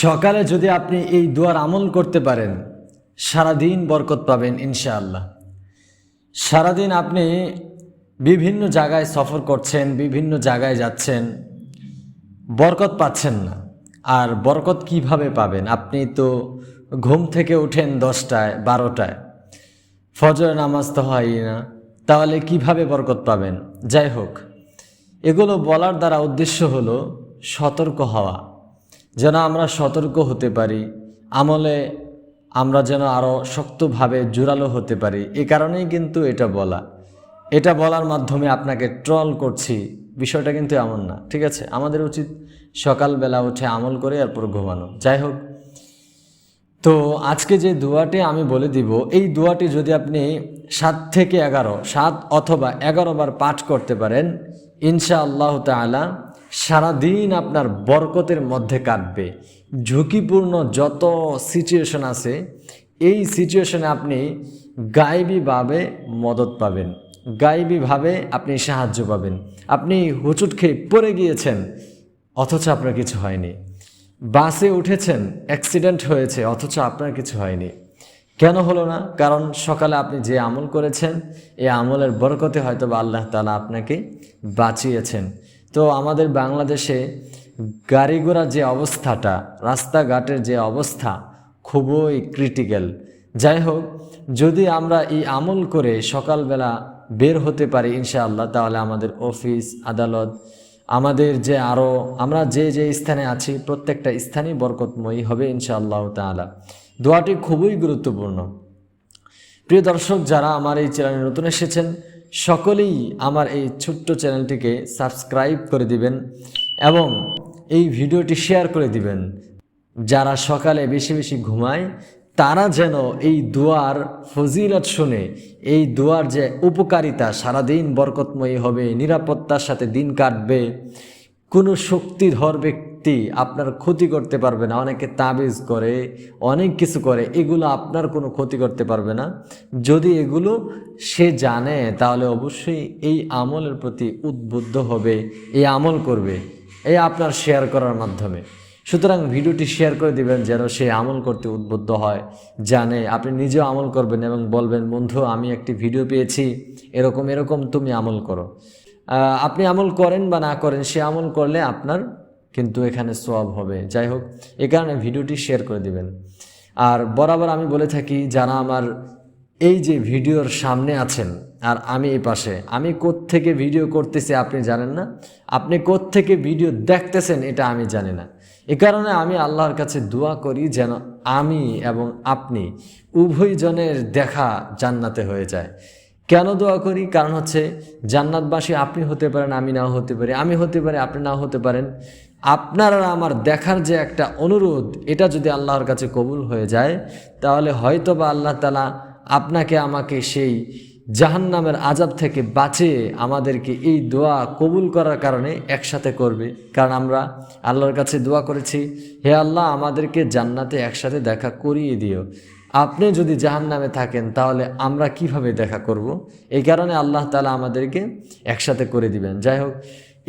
সকালে যদি আপনি এই দোয়ার আমল করতে পারেন, সারাদিন বরকত পাবেন ইনশাআল্লাহ। সারাদিন আপনি বিভিন্ন জায়গায় সফর করছেন, বিভিন্ন জায়গায় যাচ্ছেন, বরকত পাচ্ছেন না। আর বরকত কিভাবে পাবেন? আপনি তো ঘুম থেকে উঠেন 10টায় 12টায়, ফজর নামাজ তো হয়ই না, তাহলে কিভাবে বরকত পাবেন? যাই হোক, এগুলো বলার দ্বারা উদ্দেশ্য হলো সতর্ক হওয়া, যেন আমরা সতর্ক হতে পারি, আমলে আমরা যেন আরও শক্তভাবে জোরালো হতে পারি। এ কারণেই কিন্তু এটা বলার মাধ্যমে আপনাকে ট্রল করছি, বিষয়টা কিন্তু এমন না, ঠিক আছে? আমাদের উচিত সকালবেলা উঠে আমল করে এরপর ঘুমানো। যাই হোক, তো আজকে যে দোয়াটি আমি বলে দিব, এই দোয়াটি যদি আপনি 7 থেকে 11, 7 অথবা 11 বার পাঠ করতে পারেন, ইনশাআল্লাহ তাআলা সারাদিন আপনার বরকতের মধ্যে কাটবে। ঝুঁকিপূর্ণ যত সিচুয়েশন আছে, এই সিচুয়েশনে আপনি গায়েবীভাবে মদত পাবেন, গায়েবীভাবে আপনি সাহায্য পাবেন। আপনি হোঁচট খেয়ে পড়ে গিয়েছেন অথচ আপনার কিছু হয়নি, বাসে উঠেছেন, অ্যাক্সিডেন্ট হয়েছে অথচ আপনার কিছু হয়নি। কেন হলো না? কারণ সকালে আপনি যে আমল করেছেন, এই আমলের বরকতে হয়তো বা আল্লাহ তাআলা আপনাকে বাঁচিয়েছেন। তো আমাদের বাংলাদেশে গাড়ি ঘোড়ার যে অবস্থাটা, রাস্তাঘাটের যে অবস্থা, খুবই ক্রিটিক্যাল। যাই হোক, যদি আমরা এই আমল করে সকালবেলা বের হতে পারি ইনশাআল্লাহ, তাহলে আমাদের অফিস আদালত, আমাদের যে আরও আমরা যে স্থানে আছি, প্রত্যেকটা স্থানই বরকতময়ী হবে ইনশাআল্লাহ তাআলা। দোয়াটি খুবই গুরুত্বপূর্ণ। প্রিয় দর্শক, যারা আমার এই চ্যানেলে নতুন এসেছেন, সকলেই আমার এই ছোট্ট চ্যানেলটিকে সাবস্ক্রাইব করে দিবেন এবং এই ভিডিওটি শেয়ার করে দিবেন। যারা সকালে বেশি বেশি ঘুমায়, তারা যেন এই দোয়ার ফজিলত শুনে, এই দোয়ার যে উপকারিতা, সারাদিন বরকতময়ী হবে, নিরাপত্তার সাথে দিন কাটবে, কোনো শক্তিধর ব্যক্তি আপনার ক্ষতি করতে পারবে না। অনেকে তাবিজ করে, অনেক কিছু করে, এগুলো আপনার কোনো ক্ষতি করতে পারবে না। যদি এগুলো সে জানে, তাহলে অবশ্যই এই আমলের প্রতি উদ্বুদ্ধ হবে, এই আমল করবে, এই আপনার শেয়ার করার মাধ্যমে। সুতরাং ভিডিওটি শেয়ার করে দিবেন যেন সে আমল করতে উদ্বুদ্ধ হয়, জানে। আপনি নিজেও আমল করবেন এবং বলবেন, বন্ধু আমি একটি ভিডিও পেয়েছি, এরকম এরকম তুমি আমল করো। আপনি আমল করেন বা না করেন, সে আমল করলে আপনার কিন্তু এখানে সওয়াব হবে। যাই হোক, এ কারণে ভিডিওটি শেয়ার করে দিবেন। আর বরাবর আমি বলে থাকি, যারা আমার এই যে ভিডিওর সামনে আছেন আর আমি এই পাশে, আমি কোত্থেকে ভিডিও করতেছি আপনি জানেন না, আপনি কোত্থেকে ভিডিও দেখতেছেন এটা আমি জানি না। এ কারণে আমি আল্লাহর কাছে দোয়া করি যেন আমি এবং আপনি উভয়জনের দেখা জান্নাতে হয়ে যায়। কেন দোয়া করি? কারণ হচ্ছে জান্নাতবাসী আপনি হতে পারেন, আমি নাও হতে পারি, আমি হতে পারি, আপনি নাও হতে পারেন। আপনার আর আমার দেখার যে একটা অনুরোধ, এটা যদি আল্লাহর কাছে কবুল হয়ে যায়, তাহলে হয়তো বা আল্লাহ তাআলা আপনাকে আমাকে সেই জাহান্নামের আযাব থেকে বাঁচিয়ে আমাদেরকে এই দোয়া কবুল করার কারণে একসাথে করবে। কারণ আমরা আল্লাহর কাছে দোয়া করেছি, হে আল্লাহ আমাদেরকে জান্নাতে একসাথে দেখা করিয়ে দিও। আপনি যদি জাহান্নামে থাকেন, তাহলে আমরা কিভাবে দেখা করব? এই কারণে আল্লাহ তাআলা আমাদেরকে একসাথে করে দিবেন। যাই হোক,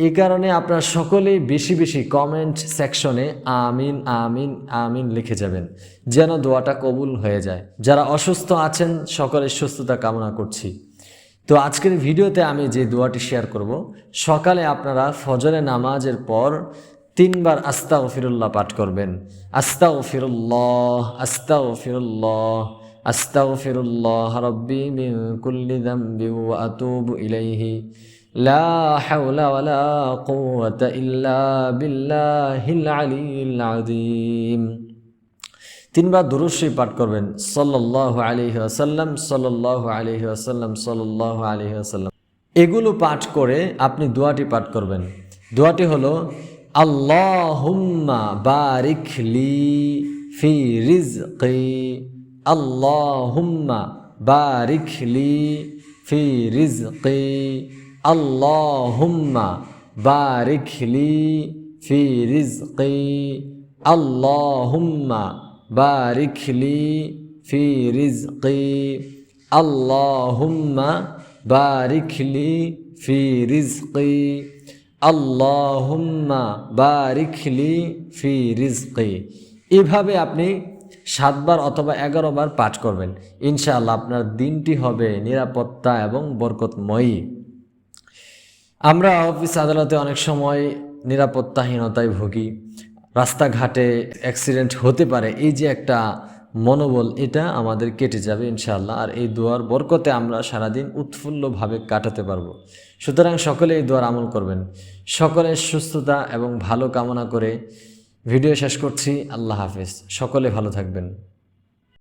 এই কারণে আপনারা সকলেই বেশি বেশি কমেন্ট সেকশনে আমিন আমিন আমিন লিখে যাবেন, যেন দোয়াটা কবুল হয়ে যায়। যারা অসুস্থ আছেন, সকলের সুস্থতা কামনা করছি। তো আজকের ভিডিওতে আমি যে দোয়াটি শেয়ার করব, সকালে আপনারা ফজরের নামাজের পর 3 বার আস্তাগফিরুল্লাহ পাঠ করবেন। আস্তাগফিরুল্লাহ আস্তাগফিরুল্লাহ আস্তাগফিরুল্লাহ রাব্বি মিন কুল্লি যামবি ওয়া আতুবু ইলাইহি লা হাওলা ওয়ালা কুওয়াতা ইল্লা বিল্লাহিল আলিয়্যিল আযীম। 3 বার দুরূদ শরীফ পাঠ করবেন, সাল্লাল্লাহু আলাইহি ওয়াসাল্লাম সাল্লাল্লাহু আলাইহি ওয়াসাল্লাম সাল্লাল্লাহু আলাইহি ওয়াসাল্লাম। এগুলো পাঠ করে আপনি দোয়াটি পাঠ করবেন। দোয়াটি হলো, আল্লাহুম্মা বারিক লি ফি রিজকি, আল্লাহুম্মা বারিক লি ফি রিজকি, আল্লাহুম্মা বারিক লি ফি রিজকি, আল্লাহুম্মা বারিক লি ফি রিজকি, আল্লাহুম্মা বারিক লি ফি রিজকি, আল্লাহুম্মা বারিক লি ফি রিজকি। এভাবে আপনি 7 বার অথবা 11 বার পাঠ করবেন। ইনশাআল্লাহ আপনার দিনটি হবে নিরাপত্তা এবং বরকতময়ী। আমরা অফিস আদালতে অনেক সময় নিরাপত্তাহীনতায় ভুগি, রাস্তাঘাটে অ্যাক্সিডেন্ট হতে পারে। এই যে একটা মনোবল, এটা আমাদের কেটে যাবে ইনশাআল্লাহ। আর এই দোয়ার বরকতে আমরা সারাদিন উৎফুল্লভাবে কাটাতে পারবো। সুতরাং সকলে এই দোয়ার আমল করবেন। সকলের সুস্থতা এবং ভালো কামনা করে ভিডিও শেষ করছি। আল্লাহ হাফেজ। সকলে ভালো থাকবেন।